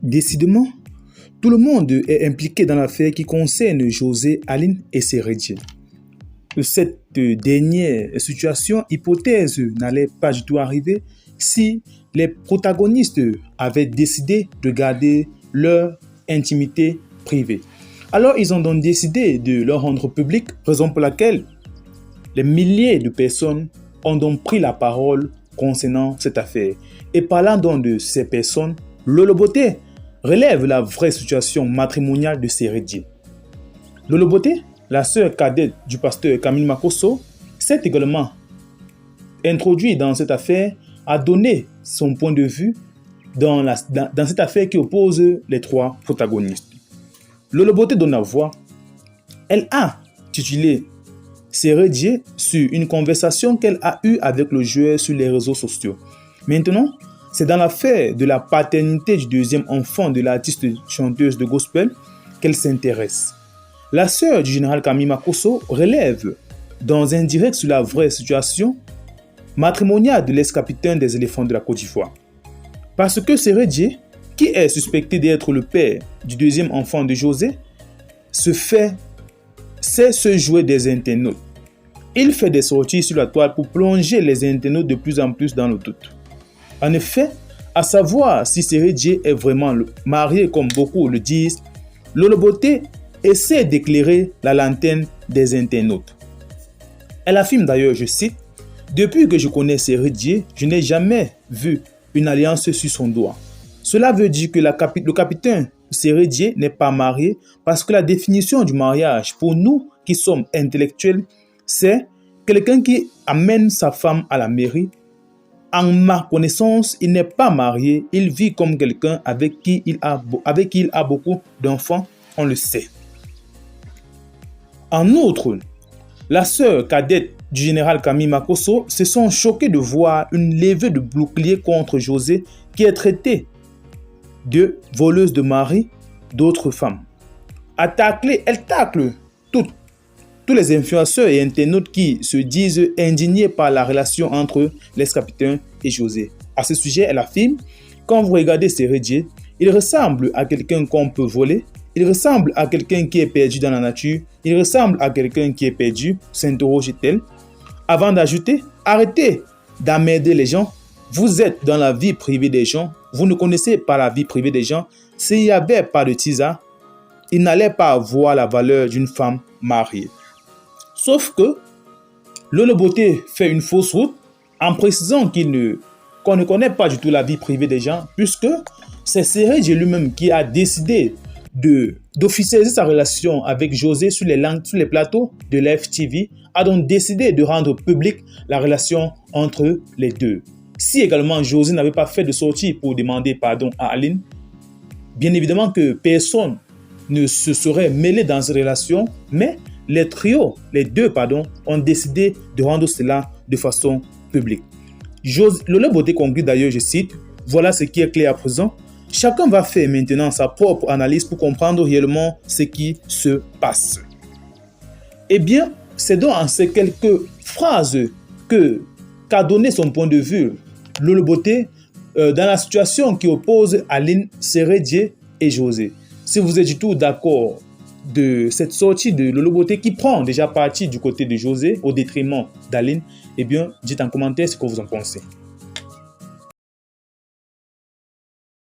Décidément, tout le monde est impliqué dans l'affaire qui concerne José, Aline et Sérédié. Cette dernière situation, hypothèse, n'allait pas du tout arriver si les protagonistes avaient décidé de garder leur intimité privée. Alors, ils ont donc décidé de le rendre public, raison pour laquelle les milliers de personnes ont donc pris la parole concernant cette affaire. Et parlant donc de ces personnes, Lolo Beauté relève la vraie situation matrimoniale de Sérédié. Lolo Beauté, la sœur cadette du pasteur Camille Makosso, s'est également introduit dans cette affaire, a donné son point de vue dans cette affaire qui oppose les trois protagonistes. Lolo Beauté donne la voix. Elle a titulé Sérédié sur une conversation qu'elle a eue avec le joueur sur les réseaux sociaux. Maintenant, c'est dans l'affaire de la paternité du deuxième enfant de l'artiste chanteuse de gospel qu'elle s'intéresse. La sœur du général Camille Makosso relève dans un direct sur la vraie situation matrimoniale de l'ex-capitaine des éléphants de la Côte d'Ivoire. Parce que Sérédié, qui est suspecté d'être le père du deuxième enfant de José, sait se jouer des internautes. Il fait des sorties sur la toile pour plonger les internautes de plus en plus dans le doute. En effet, à savoir si Sérédié est vraiment marié comme beaucoup le disent, Lolo Beauté essaie d'éclairer la lanterne des internautes. Elle affirme d'ailleurs, je cite, « Depuis que je connais Sérédié, je n'ai jamais vu une alliance sur son doigt. Cela veut dire que le capitaine Sérédié n'est pas marié parce que la définition du mariage pour nous qui sommes intellectuels, c'est quelqu'un qui amène sa femme à la mairie. En ma connaissance, il n'est pas marié, il vit comme quelqu'un avec qui il a beaucoup d'enfants, on le sait. » En outre, la sœur cadette du général Camille Makosso se sont choqués de voir une levée de bouclier contre José qui est traité de voleuse de mari d'autres femmes. Elle tacle tous les influenceurs et internautes qui se disent indignés par la relation entre l'ex-capitaine et José. À ce sujet, elle affirme, quand vous regardez Sérédié, il ressemble à quelqu'un qu'on peut voler, il ressemble à quelqu'un qui est perdu dans la nature, il ressemble à quelqu'un qui est perdu, s'interroge-t-elle. Avant d'ajouter, arrêtez d'emmerder les gens, vous êtes dans la vie privée des gens, vous ne connaissez pas la vie privée des gens. S'il n'y avait pas de teaser, il n'allait pas avoir la valeur d'une femme mariée. Sauf que Lolo Beauté fait une fausse route en précisant qu'on ne connaît pas du tout la vie privée des gens, puisque c'est Sérédié lui-même qui a décidé d'officialiser sa relation avec José sur les plateaux de l'FTV, a donc décidé de rendre publique la relation entre les deux. Si également José n'avait pas fait de sortie pour demander pardon à Aline, bien évidemment que personne ne se serait mêlé dans cette relation, mais les deux, ont décidé de rendre cela de façon publique. Lolo Beauté conclut d'ailleurs, je cite, « Voilà ce qui est clair à présent. Chacun va faire maintenant sa propre analyse pour comprendre réellement ce qui se passe. » Eh bien, c'est donc en ces quelques phrases qu'a donné son point de vue Lolo Beauté dans la situation qui oppose Aline, Sérédié et José. Si vous êtes du tout d'accord de cette sortie de Lolo Beauté qui prend déjà parti du côté de José au détriment d'Aline, eh bien, dites en commentaire ce que vous en pensez.